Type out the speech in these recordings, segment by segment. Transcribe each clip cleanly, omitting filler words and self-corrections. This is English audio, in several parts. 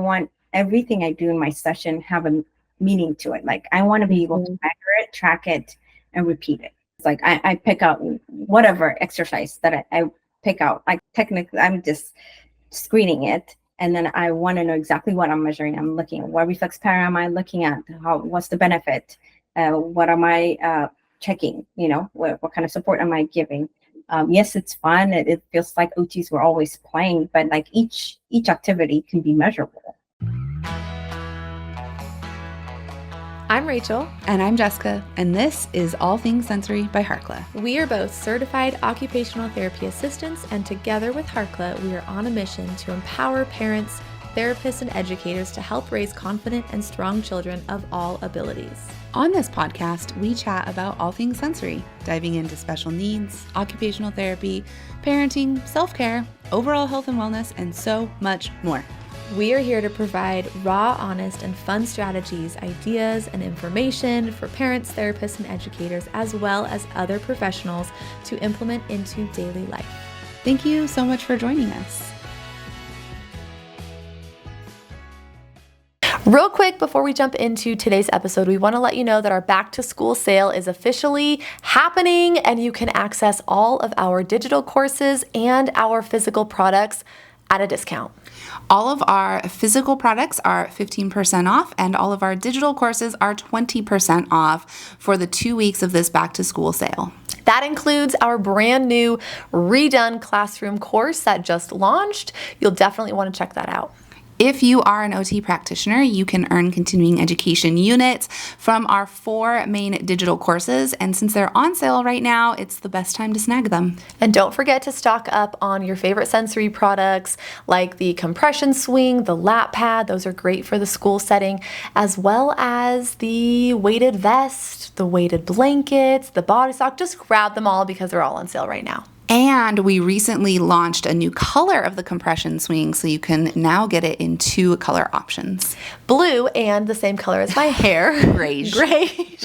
want everything I do in my session have a meaning to it. Like I want to be able to measure it, track it, and repeat it. It's like I pick out whatever exercise that I pick out. Like technically, I'm just screening it. And then I want to know exactly what I'm measuring. I'm looking at what reflex pattern am I looking at? What's the benefit? What am I checking? What kind of support am I giving? Yes, it's fun. It feels like OTs were always playing, but like each activity can be measurable. I'm Rachel. And I'm Jessica, and this is All Things Sensory by Harkla. We are both certified occupational therapy assistants, and together with Harkla, we are on a mission to empower parents, therapists, and educators to help raise confident and strong children of all abilities. On this podcast, we chat about all things sensory, diving into special needs, occupational therapy, parenting, self-care, overall health and wellness, and so much more. We are here to provide raw, honest, and fun strategies, ideas, and information for parents, therapists, and educators, as well as other professionals to implement into daily life. Thank you so much for joining us. Real quick, before we jump into today's episode, we want to let you know that our back to school sale is officially happening, and you can access all of our digital courses and our physical products at a discount. All of our physical products are 15% off, and all of our digital courses are 20% off for the 2 weeks of this back to school sale. That includes our brand new redone classroom course that just launched. You'll definitely want to check that out. If you are an OT practitioner, you can earn continuing education units from our 4 main digital courses. And since they're on sale right now, it's the best time to snag them. And don't forget to stock up on your favorite sensory products like the compression swing, the lap pad. Those are great for the school setting, as well as the weighted vest, the weighted blankets, the body sock. Just grab them all because they're all on sale right now. And we recently launched a new color of the compression swing, so you can now get it in 2 color options. Blue and the same color as my hair. Great.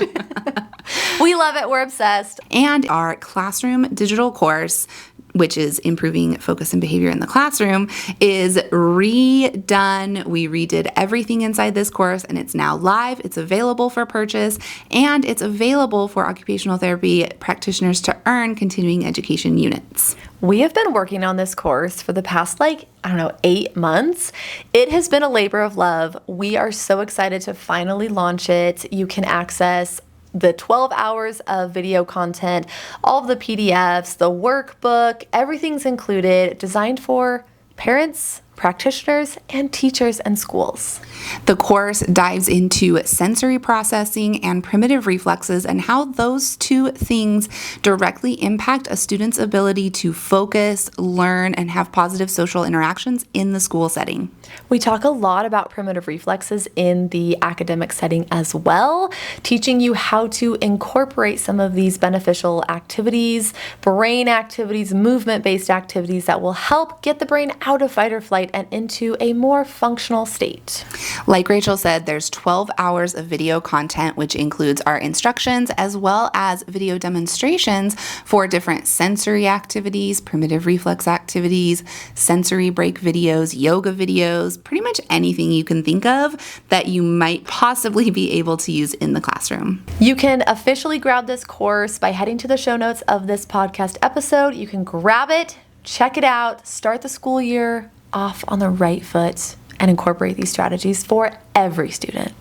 We love it. We're obsessed. And our classroom digital course, which is improving focus and behavior in the classroom, is redone. We redid everything inside this course, and it's now live. It's available for purchase, and it's available for occupational therapy practitioners to earn continuing education units. We have been working on this course for the past 8 months. It has been a labor of love. We are so excited to finally launch it. You can access the 12 hours of video content, all of the PDFs, the workbook, everything's included, designed for parents, practitioners, and teachers and schools. The course dives into sensory processing and primitive reflexes and how those 2 things directly impact a student's ability to focus, learn, and have positive social interactions in the school setting. We talk a lot about primitive reflexes in the academic setting as well, teaching you how to incorporate some of these beneficial activities, brain activities, movement-based activities that will help get the brain out of fight or flight and into a more functional state. Like Rachel said, there's 12 hours of video content, which includes our instructions as well as video demonstrations for different sensory activities, primitive reflex activities, sensory break videos, yoga videos, pretty much anything you can think of that you might possibly be able to use in the classroom. You can officially grab this course by heading to the show notes of this podcast episode. You can grab it, check it out, start the school year off on the right foot, and incorporate these strategies for every student.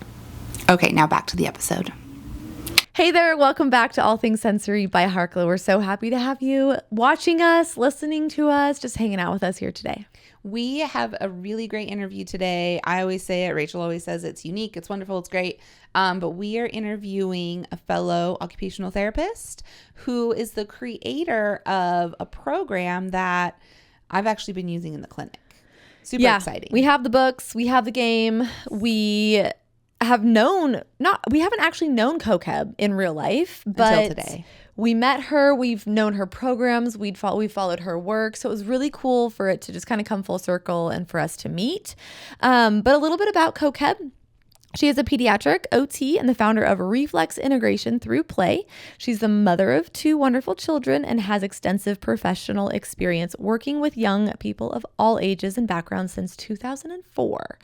Okay, now back to the episode. Hey there, welcome back to All Things Sensory by Harkla. We're so happy to have you watching us, listening to us, just hanging out with us here today. We have a really great interview today. I always say it, Rachel always says it's unique, it's wonderful, it's great. But we are interviewing a fellow occupational therapist who is the creator of a program that I've actually been using in the clinic. Super exciting. We have the books, we have the game, we haven't actually known Kokeb in real life, but until today. We met her, we've known her programs, we followed her work. So it was really cool for it to just kind of come full circle and for us to meet. But a little bit about Kokeb. She is a pediatric OT and the founder of Reflex Integration Through Play. She's the mother of 2 wonderful children and has extensive professional experience working with young people of all ages and backgrounds since 2004.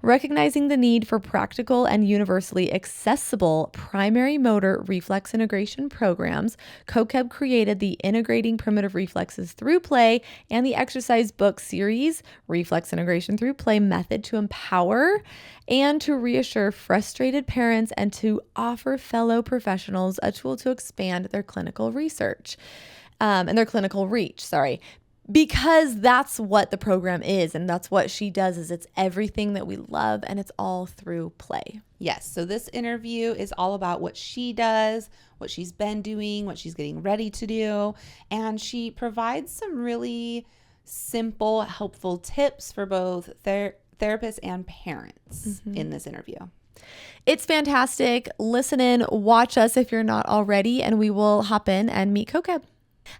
Recognizing the need for practical and universally accessible primary motor reflex integration programs, Kokeb created the Integrating Primitive Reflexes Through Play and the exercise book series, Reflex Integration Through Play method, to empower and to reassure frustrated parents and to offer fellow professionals a tool to expand their clinical research and their clinical reach, because that's what the program is, and that's what she does. Is it's everything that we love, and it's all through play. Yes. So this interview is all about what she does, what she's been doing, what she's getting ready to do. And she provides some really simple, helpful tips for both therapists and parents in this interview. It's fantastic. Listen in, watch us if you're not already, and we will hop in and meet Kokeb.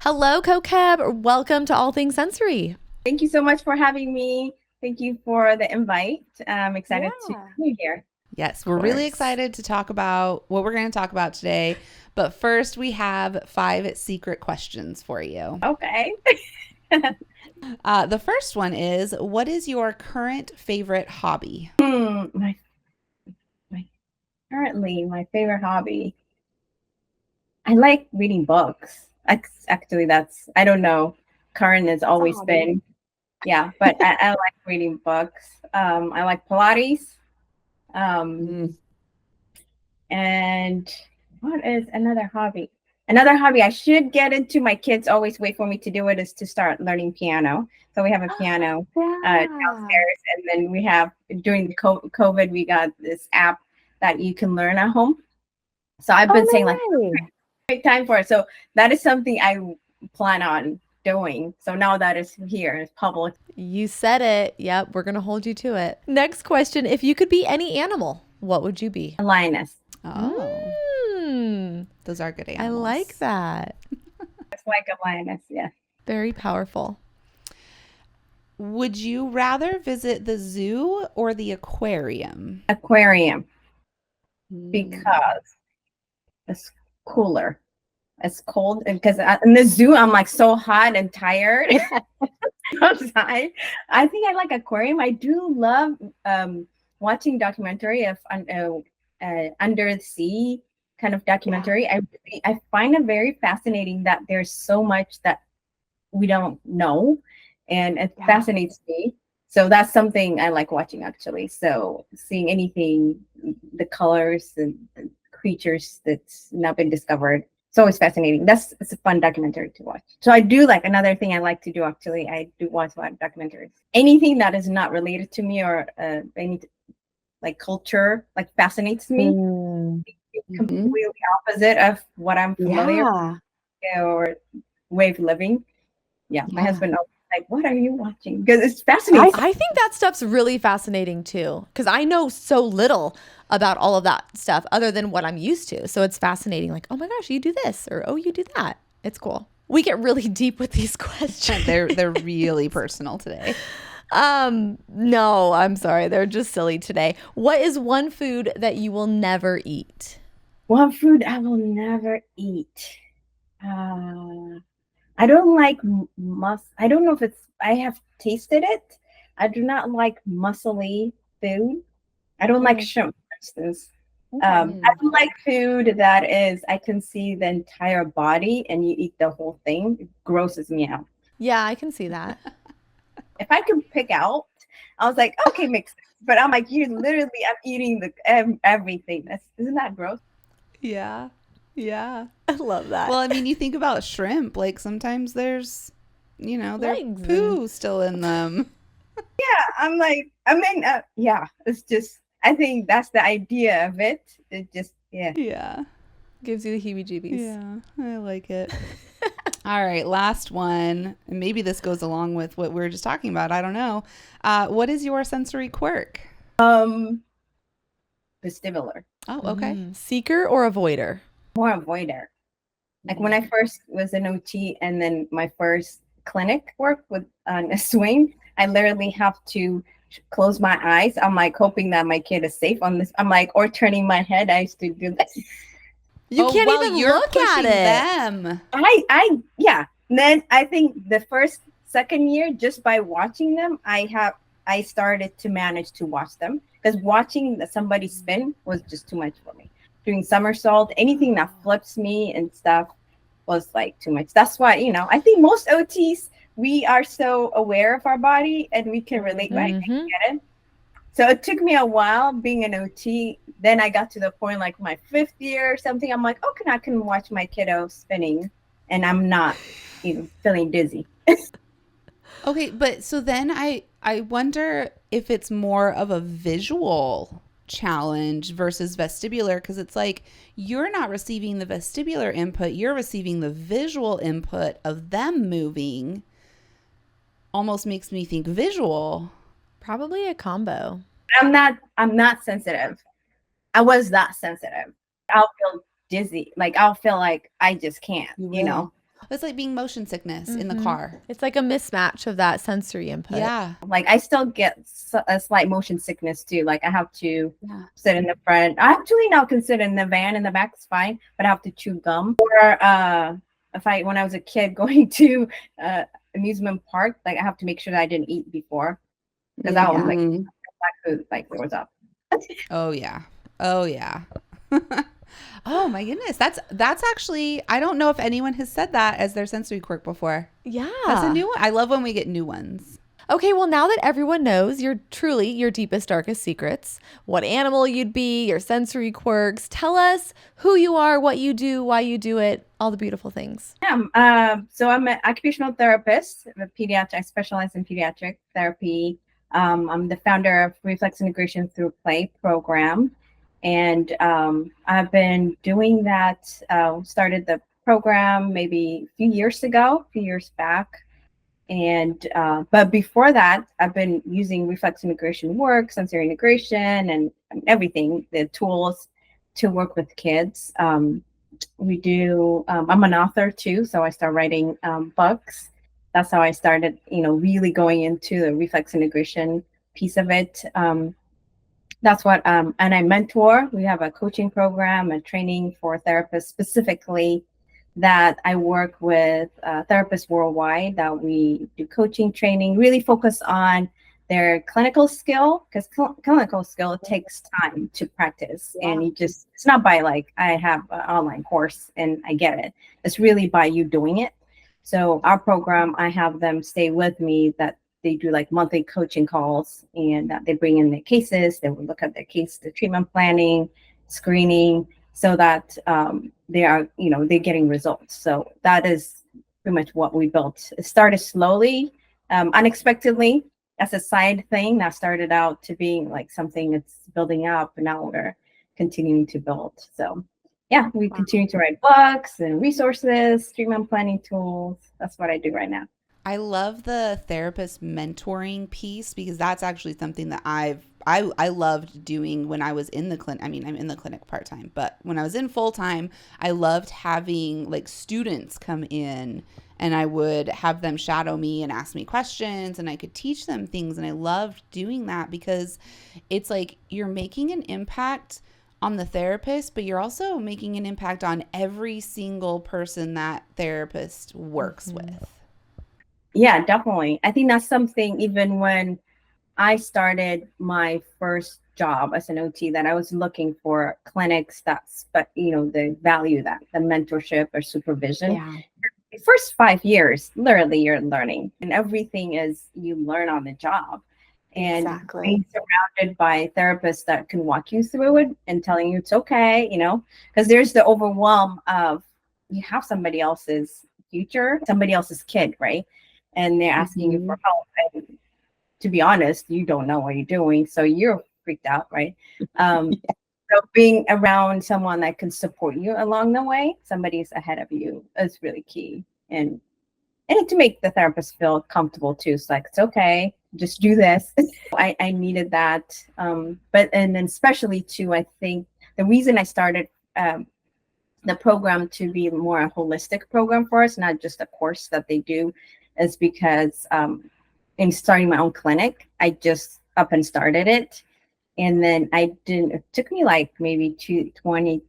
Hello, Kokeb. Welcome to All Things Sensory. Thank you so much for having me. Thank you for the invite. I'm excited to be here. Yes, we're really excited to talk about what we're going to talk about today. But first, we have 5 secret questions for you. Okay. The first one is, what is your current favorite hobby? Currently, my favorite hobby, I like reading books. Actually, I don't know. Current has always been, but I like reading books. I like Pilates. And what is another hobby? Another hobby I should get into, my kids always wait for me to do it, is to start learning piano. So we have a piano downstairs, and then we have, during the COVID, we got this app that you can learn at home. So I've been saying great time for it. So that is something I plan on doing. So now that it's here, it's public. You said it. Yep, we're going to hold you to it. Next question. If you could be any animal, what would you be? A lioness. Oh, those are good animals. I like that. It's like a lioness, yeah. Very powerful. Would you rather visit the zoo or the aquarium? Aquarium. Because it's cooler. It's cold, and because in the zoo I'm like so hot and tired outside. I think I like aquarium. I do love watching documentary of under the sea kind of documentary. I find it very fascinating that there's so much that we don't know, and it fascinates me. So that's something I like watching, actually. So seeing anything, the colors and the creatures that's not been discovered, it's always fascinating. It's a fun documentary to watch. So I do like, another thing I like to do, actually, I do watch a lot of documentaries. Anything that is not related to me or any like culture, like fascinates me. It's completely opposite of what I'm familiar with or way of living. My husband always like, what are you watching? Because it's fascinating. I think that stuff's really fascinating too, because I know so little about all of that stuff other than what I'm used to. So it's fascinating. Like, oh my gosh, you do this, or oh, you do that. It's cool. We get really deep with these questions. They're really personal today. No, I'm sorry. They're just silly today. What is one food that you will never eat? One food I will never eat. I don't like I don't know if I have tasted it. I do not like muscly food. I don't like shrimp, for instance. I don't like food that is, I can see the entire body and you eat the whole thing. It grosses me out. Yeah, I can see that. If I could pick out, I was like, okay, mix it. But I'm like, I'm eating everything. Isn't that gross? Yeah. I love that. Well, I mean, you think about shrimp, like sometimes there's, there's poo still in them. It's just, I think that's the idea of it. It just, Yeah. Gives you the heebie-jeebies. Yeah, I like it. All right, last one. And maybe this goes along with what we were just talking about. I don't know. What is your sensory quirk? Vestibular. Oh, okay. Seeker or avoider? More avoider. Like when I first was in OT and then my first clinic work with a swing, I literally have to close my eyes. I'm like hoping that my kid is safe on this. I'm like, or turning my head. I used to do that. You can't even look at it. Them. And then I think the second year, just by watching them, I I started to manage to watch them, because watching somebody spin was just too much for me. Doing somersault, anything that flips me and stuff was like too much. That's why, I think most OTs, we are so aware of our body and we can relate, right? I get it. So it took me a while being an OT. Then I got to the point, like my 5th year or something. I'm like, okay, I can watch my kiddo spinning and I'm not, feeling dizzy. Okay, but so then I wonder if it's more of a visual challenge versus vestibular, because it's like you're not receiving the vestibular input, you're receiving the visual input of them moving. Almost makes me think visual. Probably a combo. I'm not sensitive. I was that sensitive. I'll feel dizzy. Like I'll feel like I just can't, It's like being motion sickness in the car. It's like a mismatch of that sensory input. Yeah. Like I still get a slight motion sickness too. Like I have to sit in the front. I actually now can sit in the van in the back, it's fine, but I have to chew gum. Or when I was a kid going to amusement park, like I have to make sure that I didn't eat before, because I was like black food like there was up. Oh yeah. Oh my goodness. That's actually, I don't know if anyone has said that as their sensory quirk before. Yeah. That's a new one. I love when we get new ones. Okay, well, now that everyone knows your deepest, darkest secrets, what animal you'd be, your sensory quirks, tell us who you are, what you do, why you do it, all the beautiful things. Yeah, so I'm an occupational therapist, I specialize in pediatric therapy. I'm the founder of Reflex Integration Through Play program. And I've been doing that, started the program maybe a few years back. And but before that, I've been using reflex integration work, sensory integration, and everything, the tools to work with kids. We do. I'm an author too, so I started writing books. That's how I started, really going into the reflex integration piece of it. That's what, and I mentor. We have a coaching program, a training for therapists specifically, that I work with therapists worldwide, that we do coaching training, really focus on their clinical skill, because clinical skill, it takes time to practice. And it's not by like, I have an online course and I get it. It's really by you doing it. So our program, I have them stay with me, that they do like monthly coaching calls, and they bring in their cases. They will look at their case, the treatment planning, screening, so that they are, they're getting results. So that is pretty much what we built. It started slowly, unexpectedly, as a side thing that started out to being like something that's building up, and now we're continuing to build. So yeah, we continue to write books and resources, treatment planning tools. That's what I do right now. I love the therapist mentoring piece, because that's actually something that I loved doing when I was in the clinic. I mean, I'm in the clinic part-time, but when I was in full-time, I loved having like students come in, and I would have them shadow me and ask me questions, and I could teach them things. And I loved doing that, because it's like you're making an impact on the therapist, but you're also making an impact on every single person that therapist works with. Yeah, definitely. I think that's something, even when I started my first job as an OT, that I was looking for clinics but they value that, the mentorship or supervision. Yeah. The first 5 years, literally, you're learning, and everything is you learn on the job. And being surrounded by therapists that can walk you through it and telling you it's okay, because there's the overwhelm of, you have somebody else's future, somebody else's kid, right? And they're asking you for help. And to be honest, you don't know what you're doing, so you're freaked out, right? So being around someone that can support you along the way, somebody's ahead of you, is really key. And to make the therapist feel comfortable too. It's like, it's okay, just do this. I needed that. But then especially too, I think the reason I started the program to be more a holistic program for us, not just a course that they do, is because in starting my own clinic, I just up and started it. And then it took me like maybe 2020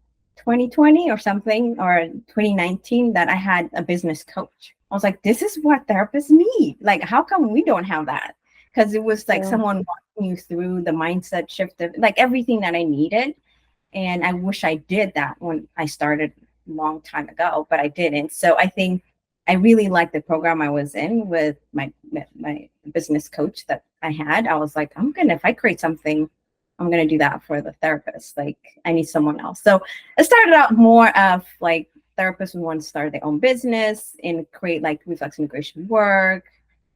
or something, or 2019, that I had a business coach. I was like, this is what therapists need. Like, how come we don't have that? because it was like Yeah. someone walking you through the mindset shift of like everything that I needed. And I wish I did that when I started a long time ago, but I didn't. So I think I really liked the program I was in with my business coach that I had. I was like, if I create something, I'm gonna do that for the therapist. Like I need someone else. So it started out more of like therapists who want to start their own business and create like reflex integration work.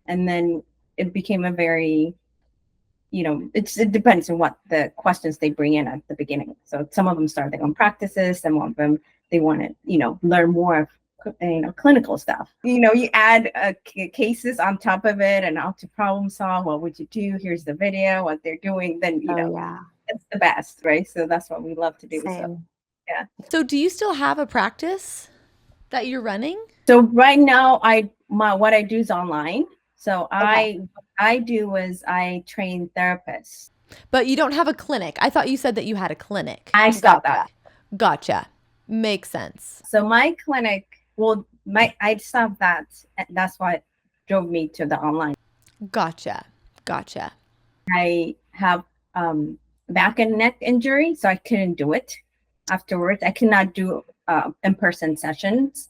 And then it became a very, it depends on what the questions they bring in at the beginning. So some of them start their own practices, some of them they want to, learn more of clinical stuff. You add cases on top of it and how to problem solve. What would you do? Here's the video, what they're doing. Then it's the best, right? So that's what we love to do. Same. So yeah. So do you still have a practice that you're running? So right now, what I do is online. So what I do is I train therapists. But you don't have a clinic. I thought you said that you had a clinic. I stopped that. Gotcha. Makes sense. So my clinic, I stopped that. That's what drove me to the online. Gotcha. I have back and neck injury, so I couldn't do it afterwards. I could not do in-person sessions.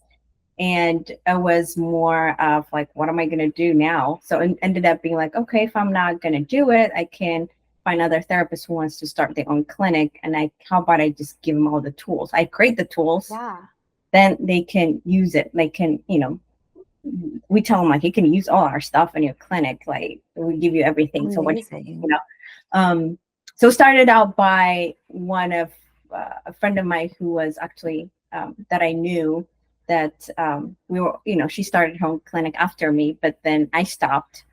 And it was more of like, what am I going to do now? So it ended up being like, okay, if I'm not going to do it, I can find another therapist who wants to start their own clinic. And how about I just give them all the tools? I create the tools. Yeah. Then they can use it. They can, we tell them like, you can use all our stuff in your clinic. Like we give you everything. Amazing. So so it started out by one of a friend of mine who was actually that I knew that we were, she started her own clinic after me, but then I stopped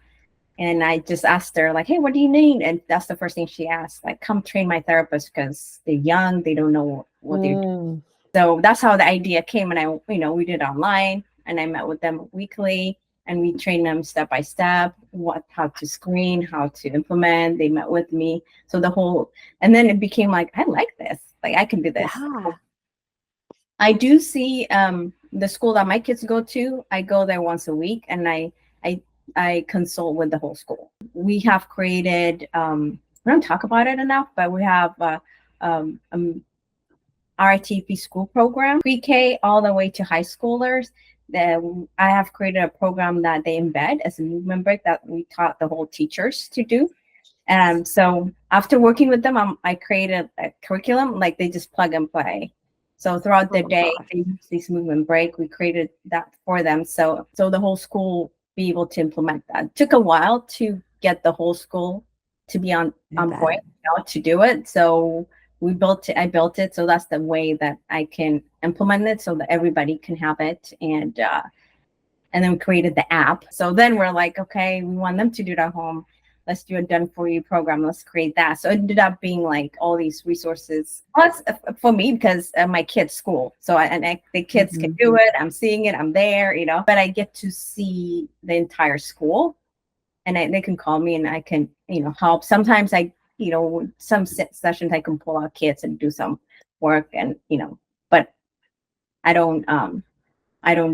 and I just asked her like, hey, what do you need? And that's the first thing she asked, like, come train my therapist because they're young, they don't know what they're doing. So that's how the idea came. And we did online and I met with them weekly and we trained them step by step, how to screen, how to implement. They met with me. So and then it became like, I like this, like I can do this. Yeah. I do see the school that my kids go to. I go there once a week and I consult with the whole school. We have created, we don't talk about it enough, but we have RITP school program, pre-K all the way to high schoolers. I have created a program that they embed as a movement break that we taught the whole teachers to do. So after working with them, I created a curriculum, like they just plug and play. So throughout the day, they use this movement break. We created that for them. So the whole school be able to implement that. It took a while to get the whole school to be on point, to do it. So I built it. So that's the way that I can implement it so that everybody can have it. And then we created the app. So then we're like, okay, we want them to do it at home. Let's do a done for you program. Let's create that. So it ended up being like all these resources. Plus for me, because my kids' school. So the kids can do it. I'm seeing it. I'm there, but I get to see the entire school and they can call me and I can, help. Sometimes some sessions I can pull out kids and do some work and, but I don't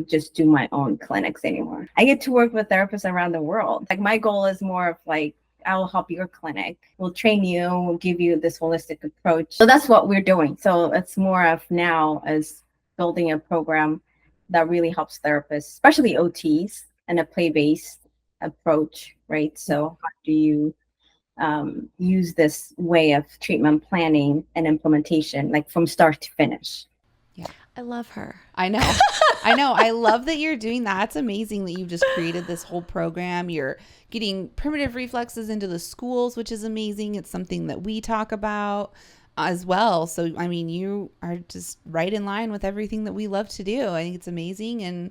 just do my own clinics anymore. I get to work with therapists around the world. Like my goal is more of like, I will help your clinic. We'll train you. We'll give you this holistic approach. So that's what we're doing. So it's more of now as building a program that really helps therapists, especially OTs, and a play-based approach, right? So how do you use this way of treatment planning and implementation, like from start to finish? Yeah. I love her. I know. I love that you're doing that. It's amazing that you've just created this whole program. You're getting primitive reflexes into the schools, which is amazing. It's something that we talk about as well. So, I mean, you are just right in line with everything that we love to do. I think it's amazing. And,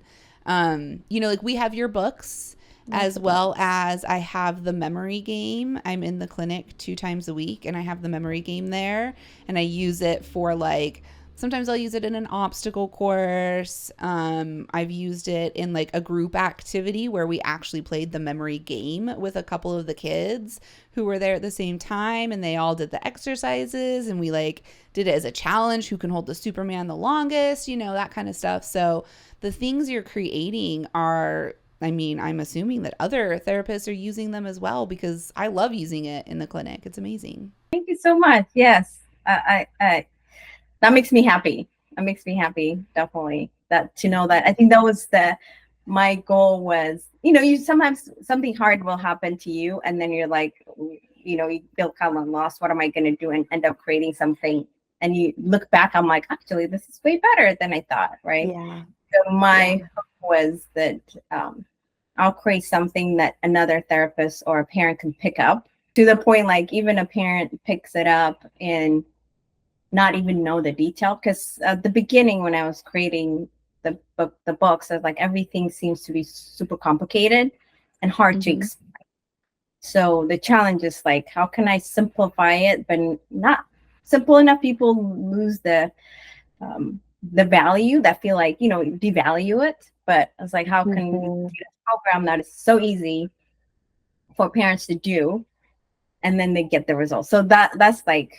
like we have your books as well as I have the memory game. I'm in the clinic 2 times a week and I have the memory game there and I use it for like, sometimes I'll use it in an obstacle course. I've used it in like a group activity where we actually played the memory game with a couple of the kids who were there at the same time and they all did the exercises and we like did it as a challenge, who can hold the Superman the longest, that kind of stuff. So the things you're creating are I mean, I'm assuming that other therapists are using them as well, because I love using it in the clinic. It's amazing. Thank you so much. Yes, I that makes me happy. That makes me happy, definitely. That to know that I think that was my goal was, you sometimes something hard will happen to you, and then you're like, you feel kind of lost. What am I going to do? And end up creating something, and you look back, I'm like, actually, this is way better than I thought, right? Yeah. So my hope was that I'll create something that another therapist or a parent can pick up, to the point like even a parent picks it up and not even know the detail. Because at the beginning, when I was creating the books, I was like, everything seems to be super complicated and hard to explain. So the challenge is like, how can I simplify it, but not simple enough people lose the value, that feel like, devalue it. But it's like, how can we do a program that is so easy for parents to do, and then they get the results? So that's like,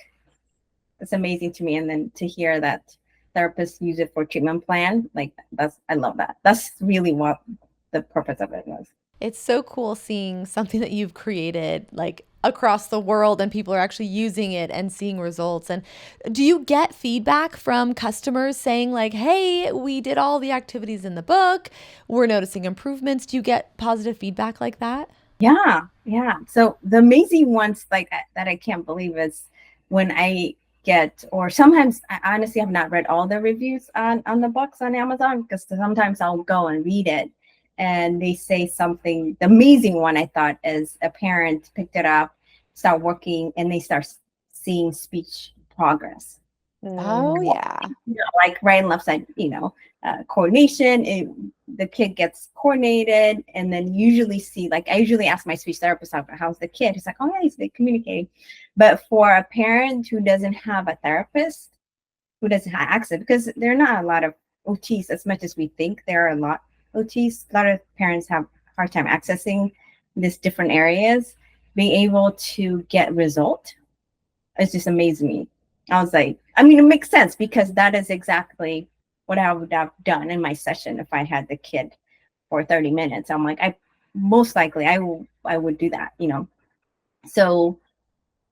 it's amazing to me. And then to hear that therapists use it for treatment plan, like I love that. That's really what the purpose of it was. It's so cool seeing something that you've created like across the world and people are actually using it and seeing results. And do you get feedback from customers saying like, hey, we did all the activities in the book, we're noticing improvements? Do you get positive feedback like that? Yeah. So the amazing ones like that I can't believe is when I get, or sometimes I honestly have not read all the reviews on the books on Amazon, because sometimes I'll go and read it and they say something. The amazing one I thought is a parent picked it up, start working, and they start seeing speech progress. Oh, yeah. Like right and left side, coordination. The kid gets coordinated, and then usually see, like, I usually ask my speech therapist, how's the kid? He's like, oh yeah, he's communicating. But for a parent who doesn't have a therapist, who doesn't have access, because there are not a lot of OTs as much as we think there are a lot of OTs. A lot of parents have a hard time accessing these different areas. Being able to get result, it's just amazing me. I was like, I mean, it makes sense, because that is exactly what I would have done in my session if I had the kid for 30 minutes. I'm like, most likely I would do that, So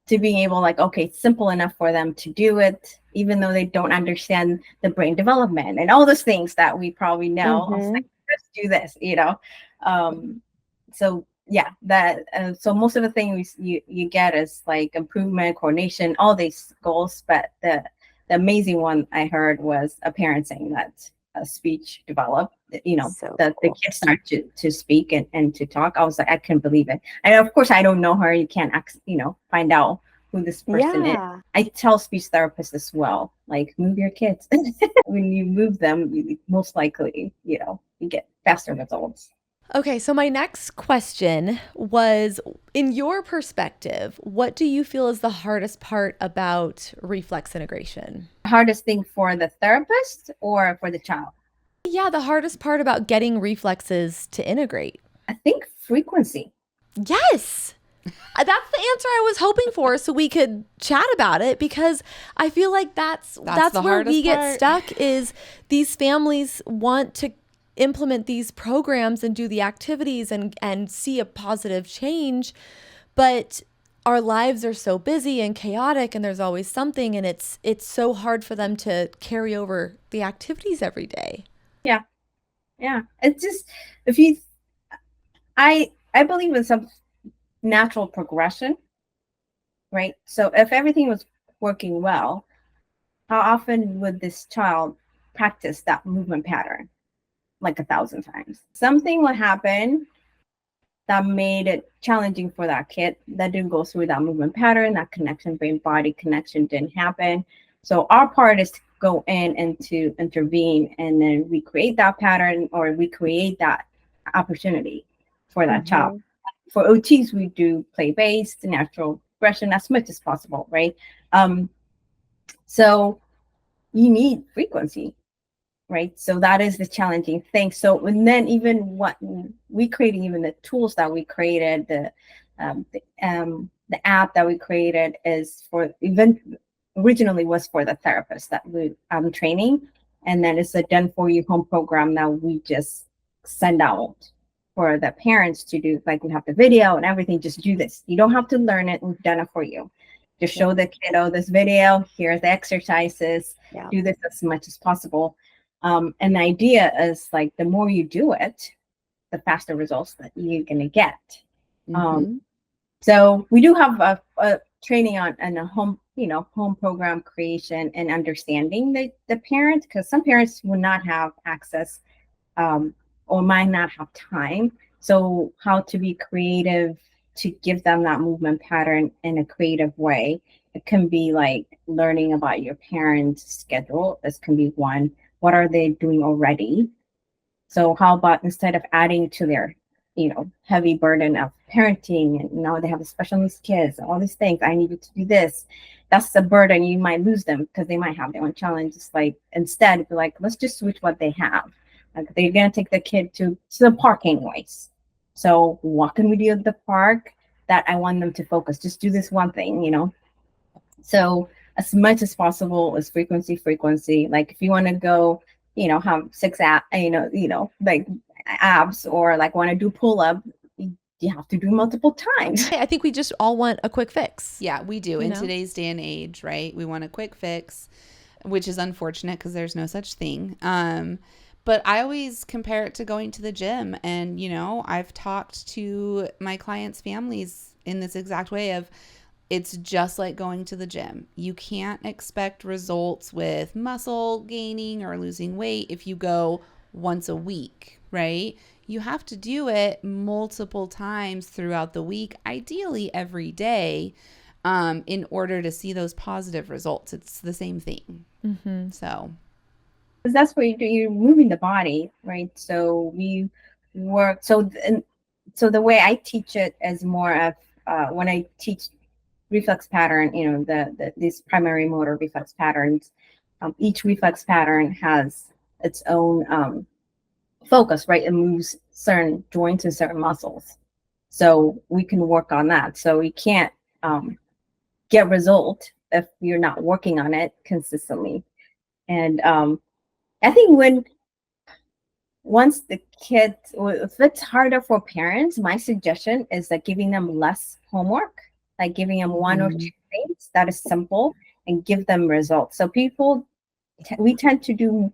to being able, like, okay, it's simple enough for them to do it, even though they don't understand the brain development and all those things that we probably know. I was like, let's do this, So yeah, that so most of the things you get is like improvement, coordination, all these goals. But the amazing one I heard was a parent saying that speech developed, So that cool. the kids start to speak and to talk. I was like, I can't believe it. And of course I don't know her. You can't find out who this person is. I tell speech therapists as well, like, move your kids. When you move them, you most likely, you get faster results. Okay, so my next question was, in your perspective, what do you feel is the hardest part about reflex integration? Hardest thing for the therapist or for the child? Yeah, the hardest part about getting reflexes to integrate. I think frequency. Yes. That's the answer I was hoping for, so we could chat about it, because I feel like that's where we get stuck, is these families want to implement these programs and do the activities and see a positive change, but our lives are so busy and chaotic, and there's always something, and it's so hard for them to carry over the activities every day. Yeah. It's just, I believe in some natural progression, right? So if everything was working well, how often would this child practice that movement pattern? Like 1,000 times. Something would happen that made it challenging for that kid, that didn't go through that movement pattern, that connection, brain body connection didn't happen. So our part is to go in and to intervene and then recreate that pattern, or recreate that opportunity for that child. For OTs, we do play-based, natural progression as much as possible, right? So you need frequency, right? So that is the challenging thing. So, and then even what we created, even the tools that we created, the app that we created is for, even originally was for the therapist that we training, and then it's a done for you home program that we just send out for the parents to do, like we have the video and everything, just do this. You don't have to learn it. We've done it for you. Just show the kiddo this video. Here's the exercises. Yeah. Do this as much as possible. And the idea is like the more you do it, the faster results that you're gonna get. So we do have a training on and a home program creation and understanding the parent, because some parents will not have access or might not have time. So how to be creative to give them that movement pattern in a creative way. It can be like learning about your parents' schedule. This can be one. What are they doing already? So how about instead of adding to their, heavy burden of parenting, and now they have a special needs kids, all these things, I need you to do this. That's the burden. You might lose them because they might have their own challenges. Like instead, be like, let's just switch what they have. Like they're gonna take the kid to the park anyways. So what can we do at the park that I want them to focus? Just do this one thing, So as much as possible is frequency. Like if you want to go, have 6 like abs, or like want to do pull up, you have to do multiple times. I think we just all want a quick fix. Yeah, we do. In today's day and age, right? We want a quick fix, which is unfortunate because there's no such thing. But I always compare it to going to the gym. And, I've talked to my clients' families in this exact way of, it's just like going to the gym. You can't expect results with muscle gaining or losing weight if you go once a week, right? You have to do it multiple times throughout the week, ideally every day, in order to see those positive results. It's the same thing. So, because that's what you do. You're moving the body, right? So we work. So the way I teach it is more of when I teach reflex pattern, these primary motor reflex patterns. Each reflex pattern has its own focus, right? It moves certain joints and certain muscles. So we can work on that. So we can't get result if you're not working on it consistently. And I think once the kids, if it's harder for parents, my suggestion is that giving them less homework, like giving them one or two things that is simple and give them results. So we tend to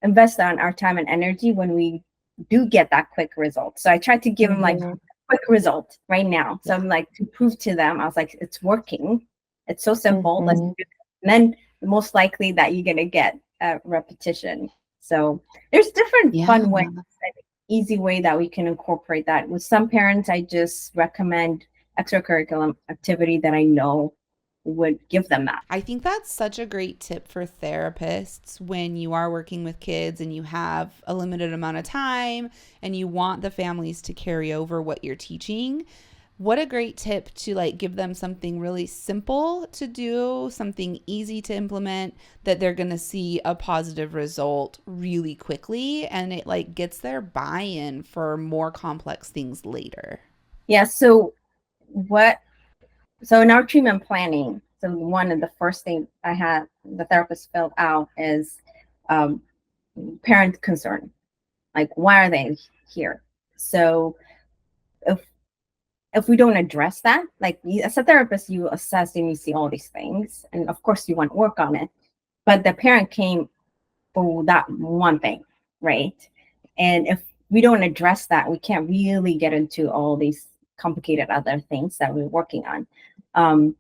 invest on our time and energy when we do get that quick result. So I tried to give them like a quick result right now. So I'm like, to prove to them, I was like, it's working. It's so simple. Let's do it. And then most likely that you're going to get a repetition. So there's different fun ways, easy way that we can incorporate that. With some parents, I just recommend extracurricular activity that I know would give them that. I think that's such a great tip for therapists when you are working with kids and you have a limited amount of time and you want the families to carry over what you're teaching. What a great tip to like give them something really simple to do, something easy to implement that they're going to see a positive result really quickly, and it like gets their buy-in for more complex things later. Yeah, so in our treatment planning, so one of the first things I had the therapist fill out is parent concern. Like, why are they here? So if we don't address that, like as a therapist, you assess and you see all these things, and of course you want to work on it, but the parent came for that one thing, right? And if we don't address that, we can't really get into all these complicated other things that we're working on.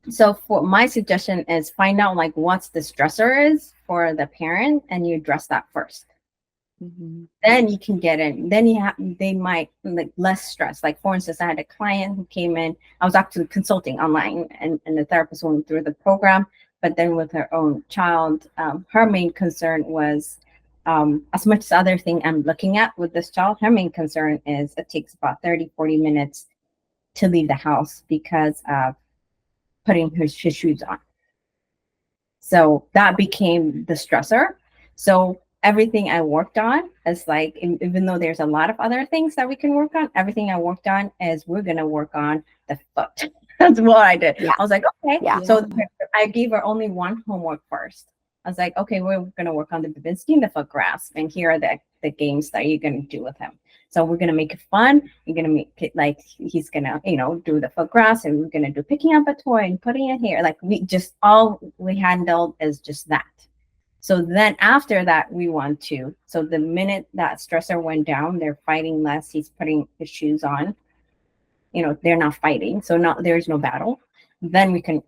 So for my suggestion is find out like what's the stressor is for the parent, and you address that first. Then you can get in. Then they might like less stress. Like for instance, I had a client who came in. I was actually consulting online, and the therapist went through the program. But then with her own child, her main concern was, as much as other thing I'm looking at with this child, her main concern is it takes about 30-40 minutes to leave the house because of putting his shoes on. So that became the stressor. So everything I worked on is like, even though there's a lot of other things that we can work on, everything I worked on is we're going to work on the foot. That's what I did. I was like, okay. So I gave her only one homework first. I was like, okay, we're going to work on the Babinski and the foot grasp. And here are the games that you're going to do with him. So we're going to make it fun. We're going to make it like he's going to, do the foot grass, and we're going to do picking up a toy and putting it here. Like all we handled is just that. So then after that, so the minute that stressor went down, they're fighting less. He's putting his shoes on, they're not fighting. So there's no battle. Then we can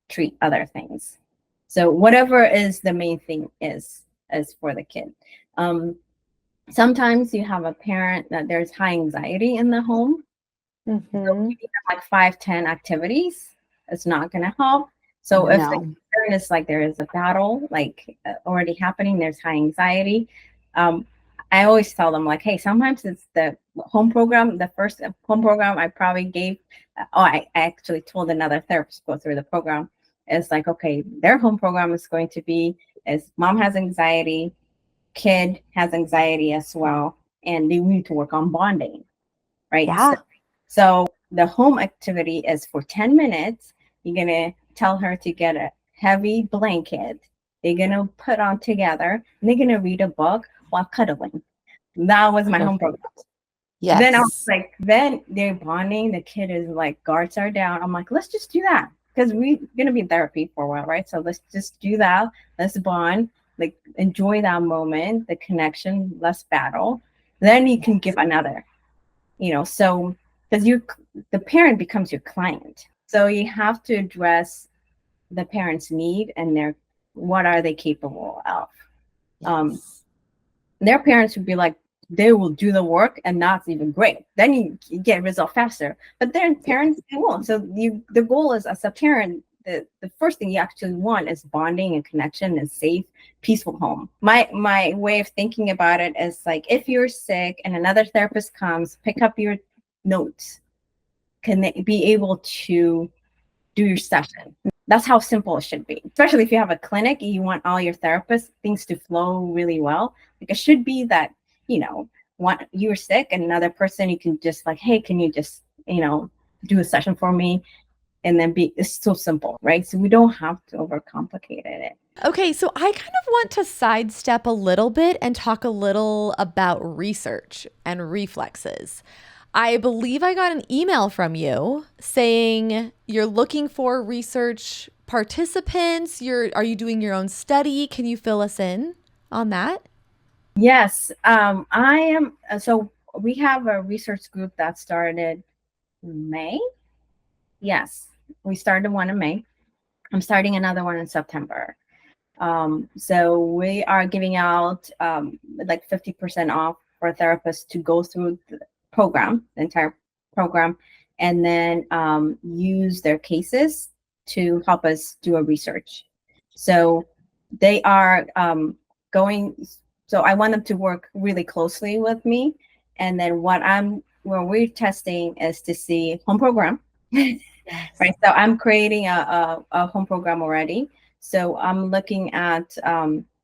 treat other things. So whatever is the main thing is for the kid. Sometimes you have a parent that there's high anxiety in the home. So if you have like 5-10 activities, it's not going to help. So if the concern is like there is a battle like already happening, there's high anxiety. I always tell them like, hey, sometimes it's the home program. The first home program I probably gave. I actually told another therapist to go through the program. It's like, okay, their home program is going to be is mom has anxiety, kid has anxiety as well, and they need to work on bonding, right? Yeah. So the home activity is for 10 minutes. You're going to tell her to get a heavy blanket. They're going to put on together, and they're going to read a book while cuddling. That was my home program. Yes. Then I was like, then they're bonding. The kid is like, guards are down. I'm like, let's just do that. Because we're going to be in therapy for a while, right? So let's just do that. Let's bond. Like, enjoy that moment, the connection, less battle. Then you can give another, so because the parent becomes your client. So you have to address the parent's need and what are they capable of. Their parents would be like, they will do the work and that's even great. Then you get results faster. But then parents, they won't. So the goal is as a parent, the first thing you actually want is bonding and connection and safe, peaceful home. My way of thinking about it is like, if you're sick and another therapist comes, pick up your notes, can they be able to do your session? That's how simple it should be. Especially if you have a clinic and you want all your therapists, things to flow really well. Like it should be that, you're sick and another person, you can just like, hey, can you just, do a session for me? And then it's so simple, right? So we don't have to overcomplicate it. Okay, so I kind of want to sidestep a little bit and talk a little about research and reflexes. I believe I got an email from you saying you're looking for research participants. Are you doing your own study? Can you fill us in on that? Yes, I am. So we have a research group that started in May. Yes, we started one in May. I'm starting another one in September. So we are giving out like 50% off for therapists to go through the entire program, and then use their cases to help us do a research. So they are so I want them to work really closely with me. And then what we're testing is to see home program. Yes. Right. So I'm creating a home program already. So I'm looking at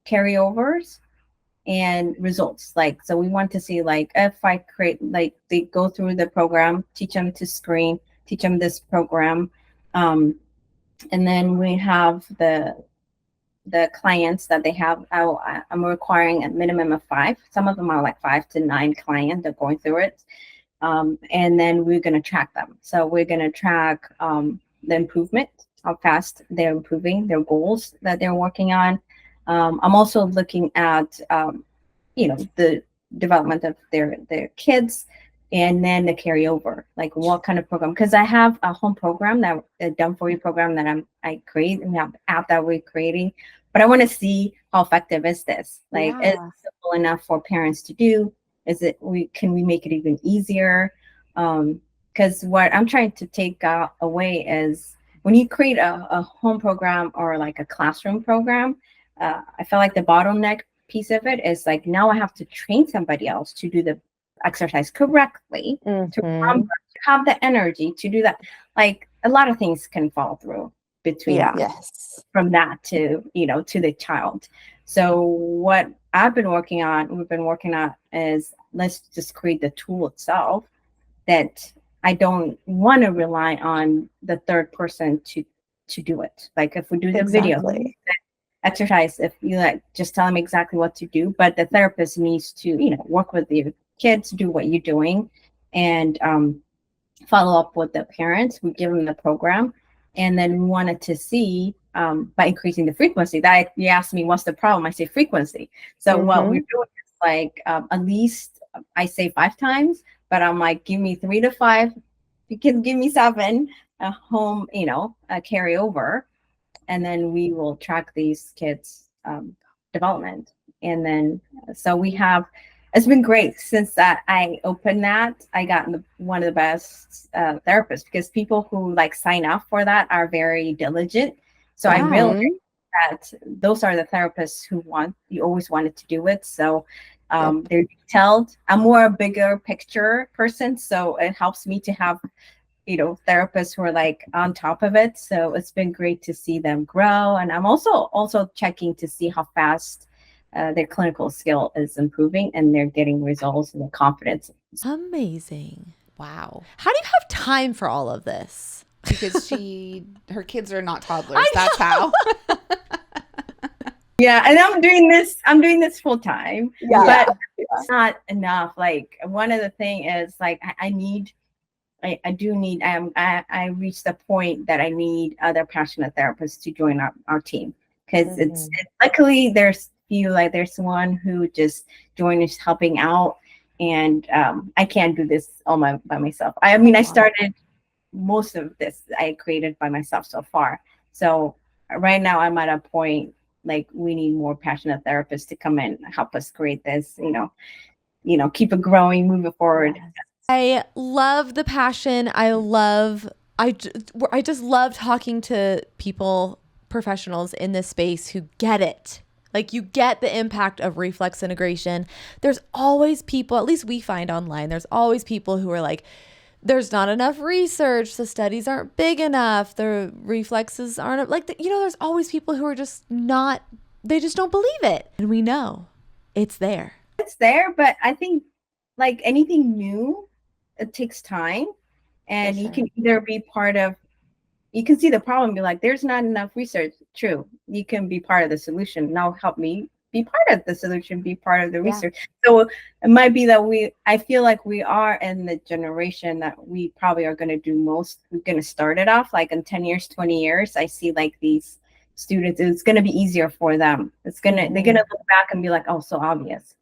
carryovers and results. Like, so we want to see like if I create, like they go through the program, teach them to screen, teach them this program. And then we have the clients that they have. I'm requiring a minimum of 5. Some of them are like 5 to 9 clients that are going through it. And then we're going to track them. So we're going to track the improvement, how fast they're improving, their goals that they're working on. I'm also looking at, the development of their kids, and then the carryover, like what kind of program. Because I have a home program, that a done for you program that I create, and we have an app that we're creating. But I want to see how effective is this? Like, is it simple enough for parents to do? Can we make it even easier? Because what I'm trying to take away is when you create a home program or like a classroom program, I feel like the bottleneck piece of it is like, now I have to train somebody else to do the exercise correctly, to remember, to have the energy to do that. Like a lot of things can fall through between from that to, to the child. So what we've been working on is, let's just create the tool itself, that I don't want to rely on the third person to do it. Like if we do the video exercise, if you just tell them exactly what to do, but the therapist needs to, work with you kids, do what you're doing, and follow up with the parents. We give them the program, and then we wanted to see by increasing the frequency. That you asked me, what's the problem? I say frequency. So what we're doing is like at least I say 5 times, but I'm like, give me 3 to 5. You can give me 7 home, carry over, and then we will track these kids' development. And then so we have. It's been great since that I opened that. I got one of the best therapists, because people who like sign up for that are very diligent. So I realized that those are the therapists who you always wanted to do it. So they're detailed. I'm more a bigger picture person, so it helps me to have therapists who are like on top of it. So it's been great to see them grow, and I'm also checking to see how fast their clinical skill is improving and they're getting results and their confidence. Amazing. Wow. How do you have time for all of this? Because her kids are not toddlers. That's how. Yeah, and I'm doing this full time. Yeah. But it's not enough. Like, one of the thing is like I reached the point that I need other passionate therapists to join our team, because it's luckily there's one who just joined us helping out, and I can't do this all by myself. I started most of this I created by myself so far. So right now I'm at a point like we need more passionate therapists to come in and help us create this, keep it growing, move it forward. Yes. I love the passion. I just love talking to people, professionals in this space who get it. Like, you get the impact of reflex integration. There's always people, at least we find online, there's always people who are like, there's not enough research, the studies aren't big enough, the reflexes aren't like, there's always people who are just they just don't believe it. And we know it's there. It's there, but I think like anything new, it takes time, and you can either be you can see the problem, be like, there's not enough research. True. You can be part of the solution. Now help me be part of the solution, be part of the research. So it might be that I feel like we are in the generation that we probably are going to do most. We're going to start it off like in 10 years, 20 years. I see like these students, it's going to be easier for them. They're going to look back and be like, oh, so obvious.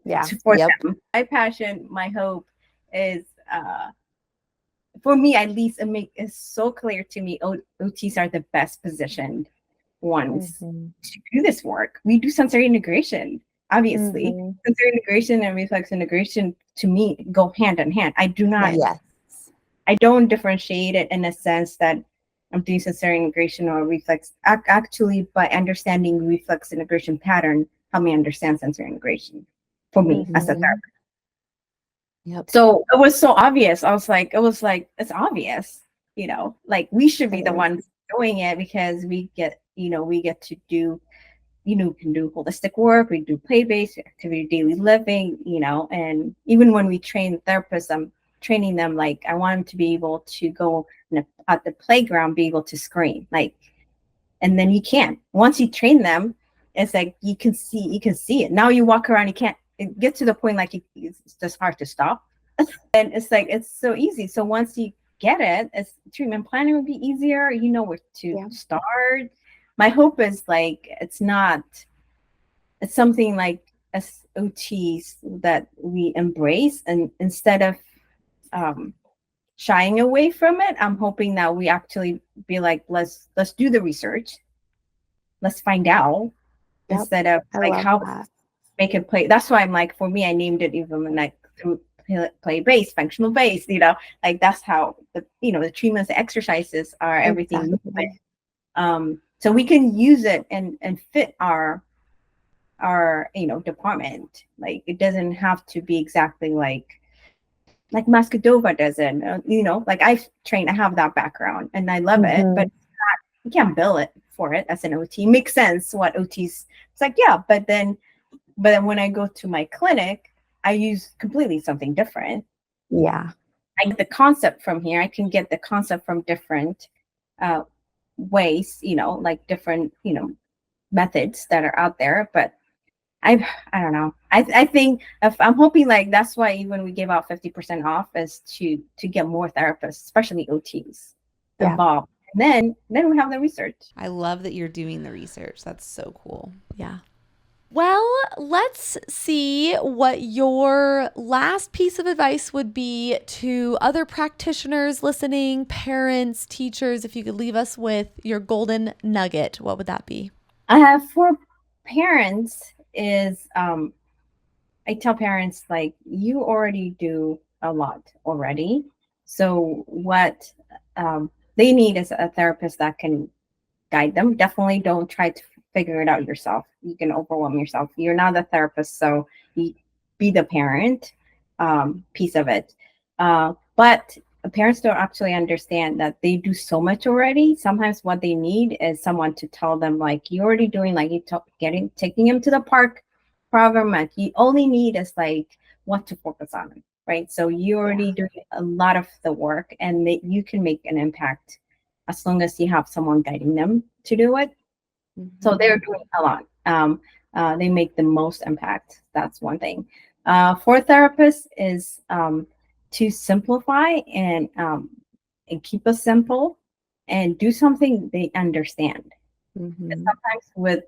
Yeah. For them. My passion, my hope is, for me, at least, it's so clear to me, OTs are the best positioned ones to do this work. We do sensory integration, obviously. Sensory integration and reflex integration, to me, go hand in hand. I don't differentiate it in a sense that I'm doing sensory integration or reflex. Actually, by understanding reflex integration pattern, help me understand sensory integration for me as a therapist. Yep. So it was so obvious. It's obvious, like we should be the ones doing it, because we get to do, can do holistic work. We do play-based activity, daily living, and even when we train therapists, I'm training them, like I want them to be able to go at the playground, be able to scream, like, and then you can't. Once you train them, it's like you can see it. Now you walk around, you can't. It gets to the point like it's just hard to stop. And it's like, it's so easy. So once you get it, treatment planning would be easier. You know where to start. My hope is like, it's something like as OTs that we embrace, and instead of shying away from it, I'm hoping that we actually be like, let's do the research. Let's find out, instead of like how make it play. That's why I'm like, for me, I named it even like through play-based, functional based, like that's how the treatments, the exercises are everything. So we can use it and fit our department. Like, it doesn't have to be exactly like Mascadova doesn't, like I have that background and I love it, but you can't bill it for it as an OT. Makes sense what OTs, it's like, but then when I go to my clinic, I use completely something different. Yeah. I get the concept from here. I can get the concept from different ways, like different, methods that are out there. But I don't know. I think if I'm hoping like that's why even we give out 50% off is to get more therapists, especially OTs involved. And then we have the research. I love that you're doing the research. That's so cool. Yeah. Well, let's see what your last piece of advice would be to other practitioners listening, parents, teachers. If you could leave us with your golden nugget, what would that be? For parents is I tell parents like you already do a lot already. So what they need is a therapist that can guide them. Definitely don't try to figure it out yourself. You can overwhelm yourself. You're not the therapist, so you be the parent piece of it. But parents don't actually understand that they do so much already. Sometimes what they need is someone to tell them, like, you're already doing, like, taking him to the park program. Like, you only need is like what to focus on, right? So you already doing a lot of the work, and that you can make an impact as long as you have someone guiding them to do it. So they're doing a lot. They make the most impact. That's one thing. For therapists is to simplify and keep it simple and do something they understand. Sometimes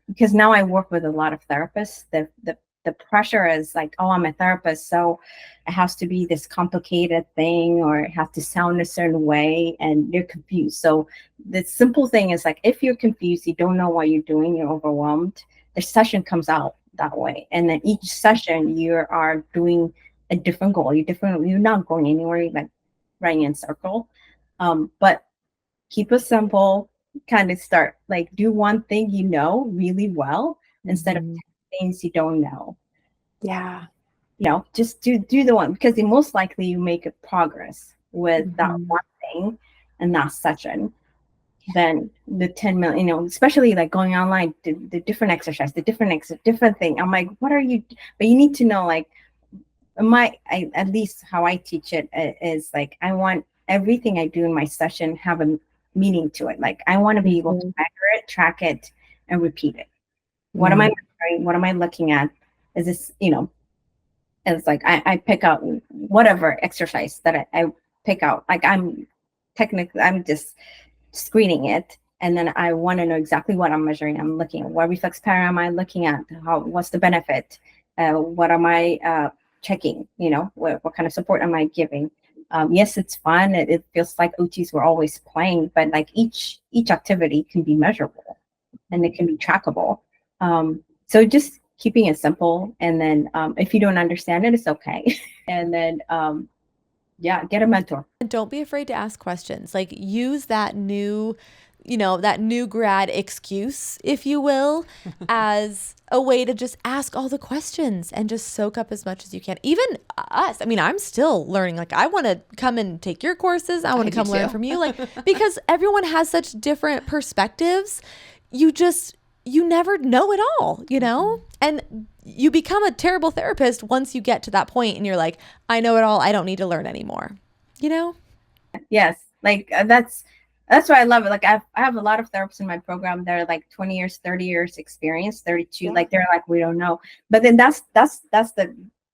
because now I work with a lot of therapists, the pressure is like, oh, I'm a therapist, so it has to be this complicated thing, or it has to sound a certain way, and they're confused. So the simple thing is like, if you're confused, you don't know what you're doing, you're overwhelmed, the session comes out that way. And then each session you are doing a different goal. You're not going anywhere, you're like running in circle. But keep it simple, kind of start, like, do one thing you know really well instead of things you don't know. Yeah. Just do the one, because the most likely you make a progress with that one thing and that session than the 10 million, especially like going online, the different exercise, the different thing. I'm like, what are you, but you need to know, like, at least how I teach it is like, I want everything I do in my session have a meaning to it. Like, I want to be able to measure it, track it, and repeat it. What am I measuring? What am I looking at? Is this, it's like I pick out whatever exercise that I pick out. Like, I'm just screening it, and then I want to know exactly what I'm measuring. I'm looking at what reflex pattern am I looking at? What's the benefit? What am I checking? What kind of support am I giving? Yes, it's fun. It feels like OTs were always playing, but like each activity can be measurable and it can be trackable. So just keeping it simple. And then if you don't understand it, it's okay. And then, get a mentor. And don't be afraid to ask questions. Like, use that new grad excuse, if you will, as a way to just ask all the questions and just soak up as much as you can. Even us. I mean, I'm still learning. Like, I want to come and take your courses. I want to come learn from you. Like, because everyone has such different perspectives. You never know it all, and you become a terrible therapist once you get to that point and you're like, I know it all. I don't need to learn anymore, Yes. Like, that's why I love it. Like, I have a lot of therapists in my program that are like 20 years, 30 years experience, 32. Yeah. Like, they're like, we don't know. But then that's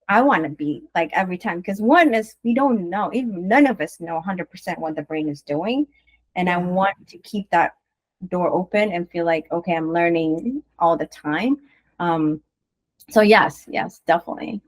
I want to be like every time. Because one is, we don't know. Even none of us know 100% what the brain is doing. And I want to keep that door open and feel like, okay, I'm learning all the time. So yes, definitely.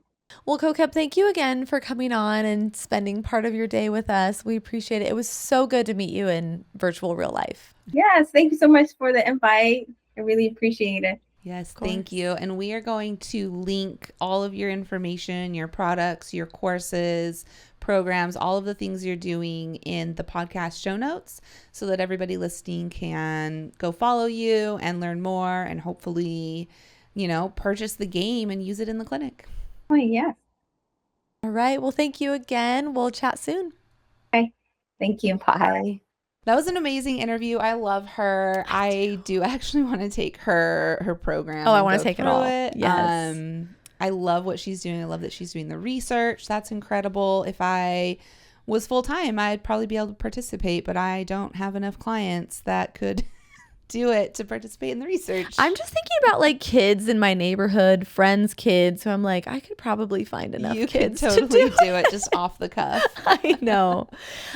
Well, Kokeb, thank you again for coming on and spending part of your day with us. We appreciate it. It was so good to meet you in virtual real life. Yes, thank you so much for the invite. I really appreciate it. Yes, thank you. And we are going to link all of your information, your products, your courses, programs, all of the things you're doing in the podcast show notes so that everybody listening can go follow you and learn more and hopefully, purchase the game and use it in the clinic. Oh, yeah. All right. Well, thank you again. We'll chat soon. Okay. Thank you. Bye. That was an amazing interview. I love her. I do actually want to take her program. Oh, I want to take it all. Yes. I love what she's doing. I love that she's doing the research. That's incredible. If I was full time, I'd probably be able to participate, but I don't have enough clients that could do it to participate in the research. I'm just thinking about like kids in my neighborhood, friends' kids, who I'm like, I could probably find enough kids could totally to do it just off the cuff. I know.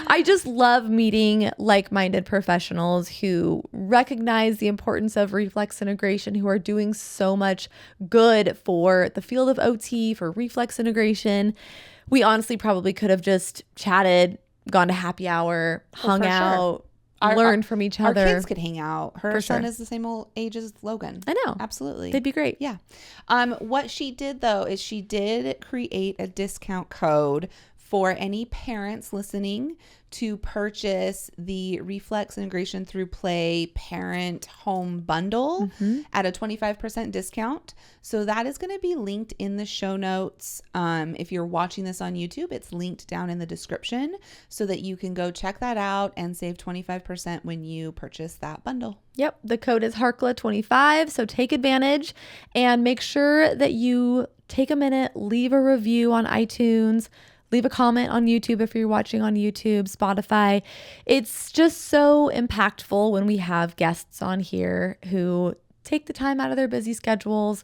I just love meeting like-minded professionals who recognize the importance of reflex integration, who are doing so much good for the field of OT, for reflex integration. We honestly probably could have just chatted, gone to happy hour, hung out, learned from each other. Our kids could hang out. Her son sure. is the same old age as Logan. I know. Absolutely. They'd be great. Yeah. What she did though is she did create a discount code for any parents listening to purchase the Reflex Integration Through Play Parent Home Bundle at a 25% discount. So that is going to be linked in the show notes. If you're watching this on YouTube, it's linked down in the description so that you can go check that out and save 25% when you purchase that bundle. Yep. The code is Harkla25. So take advantage and make sure that you take a minute, leave a review on iTunes, leave a comment on YouTube if you're watching on YouTube, Spotify. It's just so impactful when we have guests on here who take the time out of their busy schedules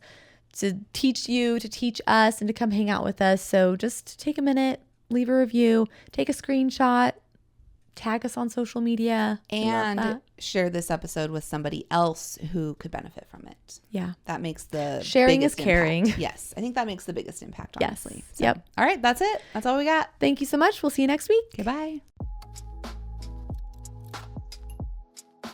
to teach you, to teach us, and to come hang out with us. So just take a minute, leave a review, take a screenshot, tag us on social media. And share this episode with somebody else who could benefit from it. Yeah. That makes the sharing is biggest caring. impact. Yes. I think that makes the biggest impact, honestly. Yes. So, Yep. All right. That's it. That's all we got. Thank you so much. We'll see you next week. Goodbye.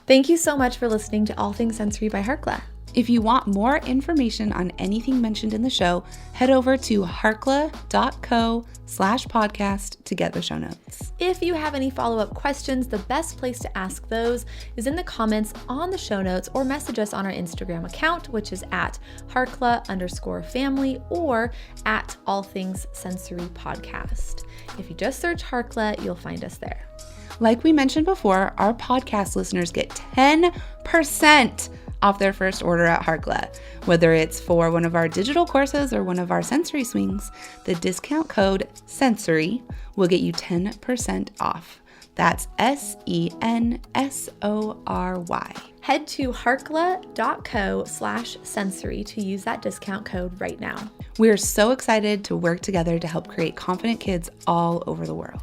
Thank you so much for listening to All Things Sensory by Harkla. If you want more information on anything mentioned in the show, head over to harkla.co/podcast to get the show notes. If you have any follow-up questions, the best place to ask those is in the comments on the show notes or message us on our Instagram account, which is at Harkla_family or at All Things Sensory Podcast. If you just search Harkla, you'll find us there. Like we mentioned before, our podcast listeners get 10% off their first order at Harkla. Whether it's for one of our digital courses or one of our sensory swings, the discount code SENSORY will get you 10% off. That's SENSORY. Head to harkla.co/sensory to use that discount code right now. We're so excited to work together to help create confident kids all over the world.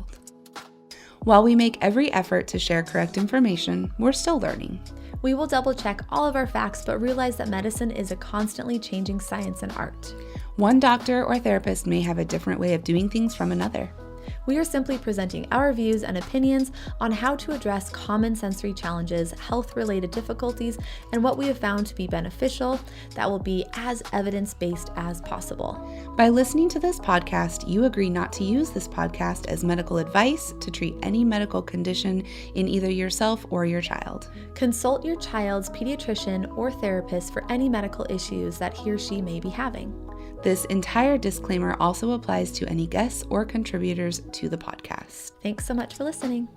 While we make every effort to share correct information, we're still learning. We will double check all of our facts, but realize that medicine is a constantly changing science and art. One doctor or therapist may have a different way of doing things from another. We are simply presenting our views and opinions on how to address common sensory challenges, health-related difficulties, and what we have found to be beneficial that will be as evidence-based as possible. By listening to this podcast, you agree not to use this podcast as medical advice to treat any medical condition in either yourself or your child. Consult your child's pediatrician or therapist for any medical issues that he or she may be having. This entire disclaimer also applies to any guests or contributors to the podcast. Thanks so much for listening.